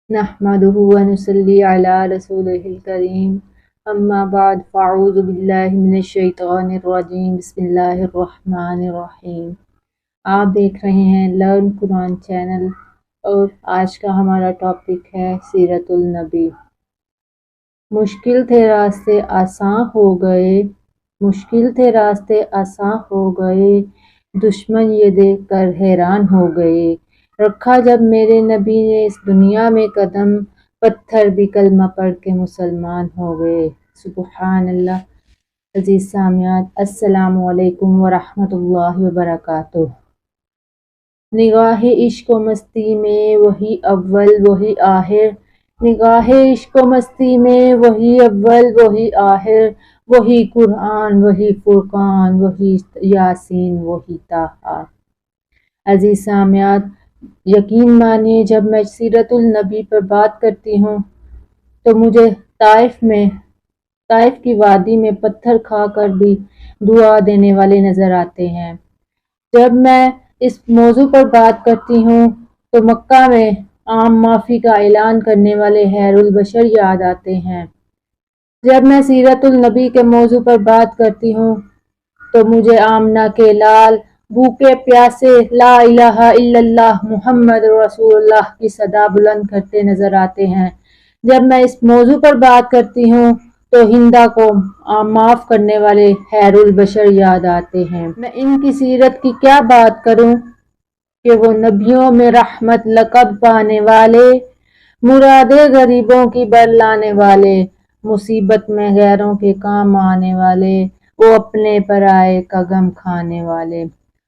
नहमदुहु व नुसल्ली अला रसूलिहिल करीम अम्मा बाद फ़अऊज़ु बिल्लाहि मिनश शैतानिर रजीम बिस्मिल्लाहिर रहमानिर रहीम। आप देख रहे हैं लर्न कुरान चैनल और आज का हमारा टॉपिक है सीरतुल नबी। मुश्किल थे रास्ते आसान हो गए, मुश्किल थे रास्ते आसान हो गए, दुश्मन ये देख कर हैरान हो गए। रखा जब मेरे नबी ने इस दुनिया में कदम, पत्थर भी कलमा पढ़ के मुसलमान हो गए। सुबहान अल्लाह। अजीज सामियात, अस्सलामु अलैकुम व रहमतुल्लाहि व बरकातुहू। निगाहे इश्क व मस्ती में वही अव्वल वही आखिर, निगाहे इश्क व मस्ती में वही अव्वल वही आखिर, वही कुरान वही फुरकान वही यासीन वही ताहा। अजीज सामियात, यकीन मानिए जब मैं सीरतुल नबी पर बात करती हूँ तो मुझे ताइफ की वादी में पत्थर खाकर भी दुआ देने वाले नजर आते हैं। जब मैं इस मौजू पर बात करती हूँ तो मक्का में आम माफ़ी का ऐलान करने वाले खैरुल बशर याद आते हैं। जब मैं सीरतुल नबी के मौजू पर बात करती हूँ तो मुझे आमना के लाल भूखे प्यासे ला इलाहा इल्लल्लाह मुहम्मद रसूलुल्लाह की सदा बुलंद करते नजर आते हैं। जब मैं इस मौजू पर बात करती हूँ तो हिंदा को माफ़ करने वाले खैरुल बशर याद आते हैं। मैं इनकी सीरत की क्या बात करूँ कि वो नबियों में रहमत लक़ब पाने वाले, मुरादे गरीबों की बरलाने वाले, मुसीबत में गैरों के काम आने वाले, वो अपने पराए का गम खाने वाले।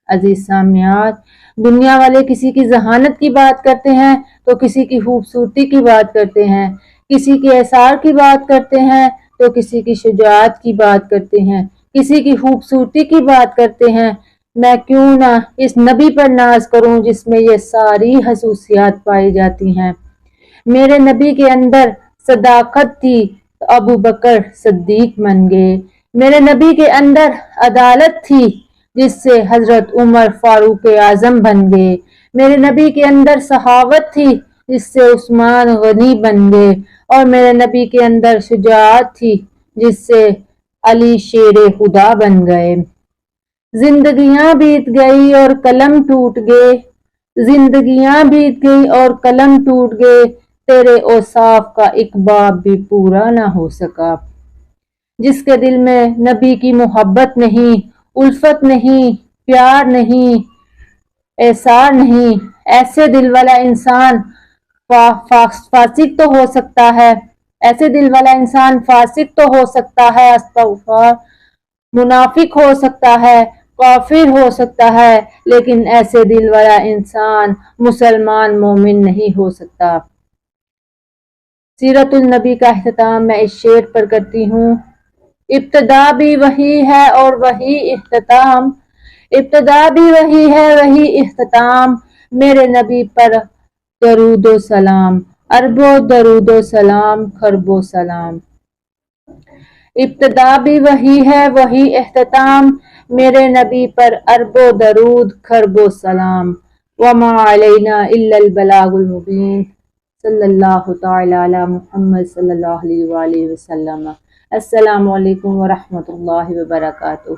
अजीज सामियात, दुनिया वाले किसी की जहानत की बात करते हैं तो किसी की खूबसूरती की बात करते हैं, किसी के एसार की बात करते हैं तो किसी की शुजाअत की बात करते हैं, किसी की खूबसूरती की बात करते हैं। मैं क्यों ना इस नबी पर नाज करूं जिसमें ये सारी खसूसियात पाई जाती हैं। मेरे नबी के अंदर सदाकत थी तो अबू बकर सिद्दीक बन गए। मेरे नबी के अंदर अदालत थी जिससे हजरत उमर फारूक आजम बन गए। मेरे नबी के अंदर सहावत थी जिससे उस्मान गनी बन गए। और मेरे नबी के अंदर शुजाअत थी जिससे अली शेर खुदा बन गए। जिंदगियां बीत गई और कलम टूट गए, जिंदगियां बीत गई और कलम टूट गए, तेरे औसाफ का एक बाब भी पूरा ना हो सका। जिसके दिल में नबी की मोहब्बत नहीं, उल्फत नहीं, प्यार नहीं, एहसार नहीं, ऐसे दिल वाला इंसान फासिक तो हो सकता है, ऐसे दिल वाला इंसान फासिक तो हो सकता है, अस्तगफुर, मुनाफिक हो सकता है, काफिर हो सकता है, लेकिन ऐसे दिल वाला इंसान मुसलमान मोमिन नहीं हो सकता। सीरतुल नबी का इख्तिताम मैं इस शेर पर करती हूँ। इब्तिदा भी वही है और वही इख्तिताम, इब्तिदा भी वही है वही इख्तिताम, मेरे नबी पर दरूदो सलाम, अरबो दरूदो सलाम, खरबो सलाम। इब्तिदा भी वही है वही इख्तिताम, मेरे नबी पर अरबो दरूद खरबो सलाम। वमा अलैना इल्लल बलागुल मुबीन। सल्लल्लाहु तआला अला मुहम्मद सल्लल्लाहु अलैहि वसल्लम। अस्सलामु अलैकुम व रहमतुल्लाहि व बरकातुहू।